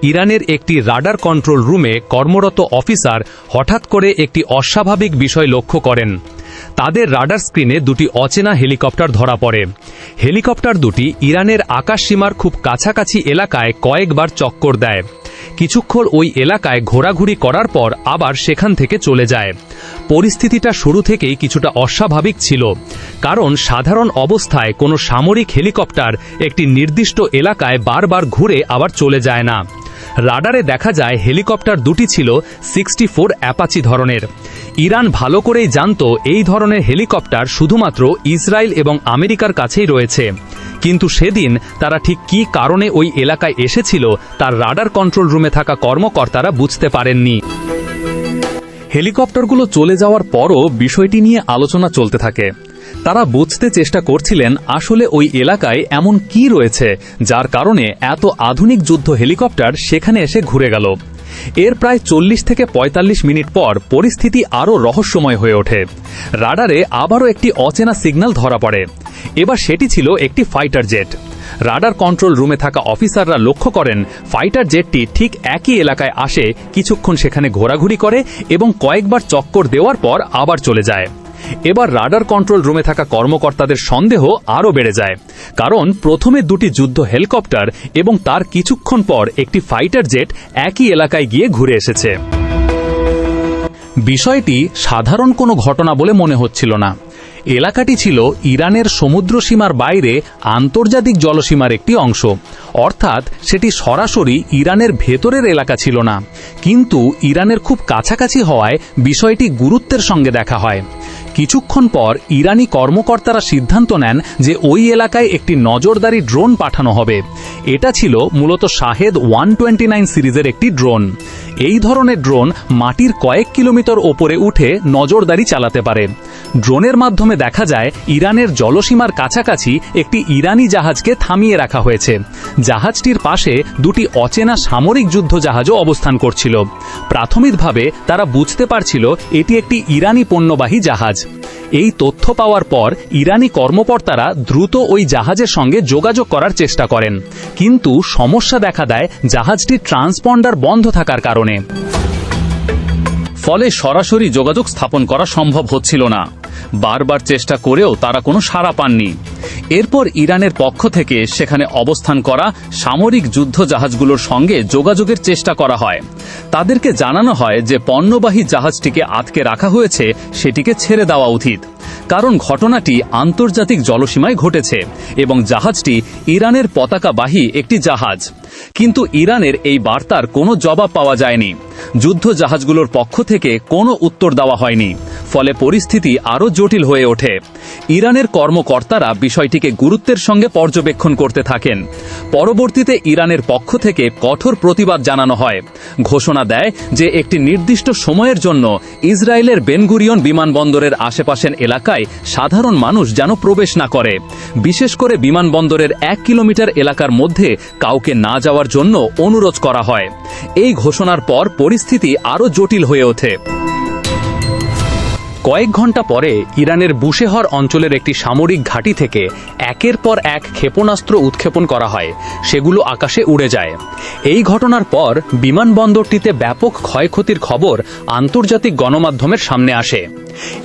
ইরানের একটি radar control রুমে কর্মরত অফিসার হঠাৎ করে একটি অস্বাভাবিক বিষয় লক্ষ্য করেন। তাদের রাডার স্ক্রিনে দুটি অচেনা হেলিকপ্টার ধরা পড়ে। হেলিকপ্টার দুটি ইরানের আকাশসীমার খুব কাছাকাছি এলাকায় কয়েকবার চক্কর দেয়। কিছুক্ষণ ওই এলাকায় ঘোরাঘুরি করার পর আবার সেখান থেকে চলে যায়। পরিস্থিতিটা শুরু থেকেই কিছুটা অস্বাভাবিক ছিল, কারণ সাধারণ অবস্থায় কোনো সামরিক হেলিকপ্টার একটি নির্দিষ্ট এলাকায় বারবার ঘুরে আবার চলে যায় না। রাডারে দেখা যায় হেলিকপ্টার দুটি ছিল 64 অ্যাপাচি ধরনের। ইরান ভালো করেই জানত এই ধরনের হেলিকপ্টার শুধুমাত্র ইসরায়েল এবং আমেরিকার কাছেই রয়েছে, কিন্তু সেদিন তারা ঠিক কী কারণে ওই এলাকায় এসেছিল তার রাডার কন্ট্রোল রুমে থাকা কর্মকর্তারা বুঝতে পারেননি। হেলিকপ্টারগুলো চলে যাওয়ার পরও বিষয়টি নিয়ে আলোচনা চলতে থাকে। তারা বুঝতে চেষ্টা করছিলেন আসলে ওই এলাকায় এমন কি রয়েছে যার কারণে এত আধুনিক যুদ্ধ হেলিকপ্টার সেখানে এসে ঘুরে গেল। এর প্রায় 40 থেকে 45 মিনিট পর পরিস্থিতি আরও রহস্যময় হয়ে ওঠে। রাডারে আবারও একটি অচেনা সিগন্যাল ধরা পড়ে। এবার সেটি ছিল একটি ফাইটার জেট। রাডার কন্ট্রোল রুমে থাকা অফিসাররা লক্ষ্য করেন ফাইটার জেটটি ঠিক একই এলাকায় আসে, কিছুক্ষণ সেখানে ঘোরাঘুরি করে এবং কয়েকবার চক্কর দেওয়ার পর আবার চলে যায়। এবার রাডার কন্ট্রোল রুমে থাকা কর্মকর্তাদের সন্দেহ আরও বেড়ে যায়, কারণ প্রথমে দুটি যুদ্ধ হেলিকপ্টার এবং তার কিছুক্ষণ পর একটি ফাইটার জেট একই এলাকায় গিয়ে ঘুরে এসেছে। বিষয়টি সাধারণ কোনো ঘটনা বলে মনে হচ্ছিল না। এলাকাটি ছিল ইরানের সমুদ্রসীমার বাইরে আন্তর্জাতিক জলসীমার একটি অংশ, অর্থাৎ সেটি সরাসরি ইরানের ভেতরের এলাকা ছিল না, কিন্তু ইরানের খুব কাছাকাছি হওয়ায় বিষয়টি গুরুত্বের সঙ্গে দেখা হয়। কিছুক্ষণ পর ইরানি কর্মকর্তারা সিদ্ধান্ত নেন যে ওই এলাকায় একটি নজরদারি ড্রোন পাঠানো হবে। এটা ছিল মূলত শাহেদ 129 সিরিজের একটি ড্রোন। এই ধরনের ড্রোন মাটির কয়েক কিলোমিটার ওপরে উঠে নজরদারি চালাতে পারে। ড্রোনের মাধ্যমে দেখা যায় ইরানের জলসীমার কাছাকাছি একটি ইরানি জাহাজকে থামিয়ে রাখা হয়েছে। জাহাজটির পাশে দুটি অচেনা সামরিক যুদ্ধ জাহাজও অবস্থান করছিল। প্রাথমিকভাবে তারা বুঝতে পারছিল এটি একটি ইরানি পণ্যবাহী জাহাজ। এই তথ্য পাওয়ার পর ইরানি কর্মকর্তারা দ্রুত ওই জাহাজের সঙ্গে যোগাযোগ করার চেষ্টা করেন, কিন্তু সমস্যা দেখা দেয় জাহাজটির ট্রান্সপন্ডার বন্ধ থাকার কারণে। ফলে সরাসরি যোগাযোগ স্থাপন করা সম্ভব হচ্ছিল না। বারবার চেষ্টা করেও তারা কোনো সাড়া পাননি। এরপর ইরানের পক্ষ থেকে সেখানে অবস্থান করা সামরিক যুদ্ধ জাহাজগুলোর সঙ্গে যোগাযোগের চেষ্টা করা হয়। তাদেরকে জানানো হয় যে পণ্যবাহী জাহাজটিকে আটকে রাখা হয়েছে, সেটিকে ছেড়ে দেওয়া উচিত, কারণ ঘটনাটি আন্তর্জাতিক জলসীমায় ঘটেছে এবং জাহাজটি ইরানের পতাকাবাহী একটি জাহাজ। কিন্তু ইরানের এই বার্তার কোনো জবাব পাওয়া যায়নি। যুদ্ধ জাহাজগুলোর পক্ষ থেকে কোনো উত্তর দেওয়া হয়নি। ফলে পরিস্থিতি আরও জটিল হয়ে ওঠে। ইরানের কর্মকর্তারা বিষয়টিকে গুরুত্বের সঙ্গে পর্যবেক্ষণ করতে থাকেন। পরবর্তীতে ইরানের পক্ষ থেকে কঠোর প্রতিবাদ জানানো হয়। ঘোষণা দেয় যে একটি নির্দিষ্ট সময়ের জন্য ইসরায়েলের বেনগুরিয়ন বিমানবন্দরের আশেপাশের এলাকায় সাধারণ মানুষ যেন প্রবেশ না করে, বিশেষ করে বিমানবন্দরের 1 কিলোমিটার এলাকার মধ্যে কাউকে না যাওয়ার জন্য অনুরোধ করা হয়। এই ঘোষণার পর পরিস্থিতি আরও জটিল হয়ে ওঠে। কয়েক ঘন্টা পরে ইরানের বুশেহর অঞ্চলের একটি সামরিক ঘাঁটি থেকে একের পর এক ক্ষেপণাস্ত্র উৎক্ষেপণ করা হয়। সেগুলো আকাশে উড়ে যায়। এই ঘটনার পর বিমানবন্দরটিতে ব্যাপক ক্ষয়ক্ষতির খবর আন্তর্জাতিক গণমাধ্যমের সামনে আসে।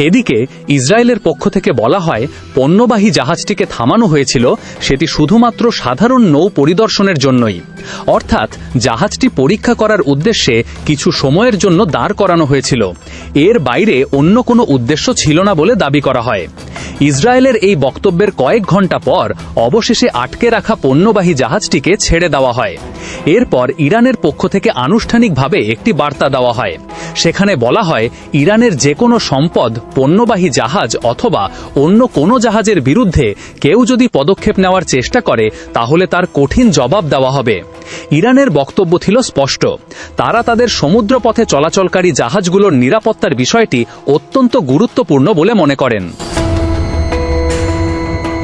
এদিকে ইসরায়েলের পক্ষ থেকে বলা হয় পণ্যবাহী জাহাজটিকে থামানো হয়েছিল সেটি শুধুমাত্র সাধারণ নৌ পরিদর্শনের জন্যই, অর্থাৎ জাহাজটি পরীক্ষা করার উদ্দেশ্যে কিছু সময়ের জন্য দাঁড় করানো হয়েছিল। এর বাইরে অন্য কোনো উদ্দেশ্য ছিল না বলে দাবি করা হয়। ইসরায়েলের এই বক্তব্যের কয়েক ঘন্টা পর অবশেষে আটকে রাখা পণ্যবাহী জাহাজটিকে ছেড়ে দেওয়া হয়। এরপর ইরানের পক্ষ থেকে আনুষ্ঠানিকভাবে একটি বার্তা দেওয়া হয়। সেখানে বলা হয় ইরানের যে কোনো সম্পদ, পণ্যবাহী জাহাজ অথবা অন্য কোনো জাহাজের বিরুদ্ধে কেউ যদি পদক্ষেপ নেওয়ার চেষ্টা করে তাহলে তার কঠিন জবাব দেওয়া হবে। ইরানের বক্তব্য ছিল স্পষ্ট, তারা তাদের সমুদ্রপথে চলাচলকারী জাহাজগুলোর নিরাপত্তার বিষয়টি অত্যন্ত গুরুত্বপূর্ণ বলে মনে করেন।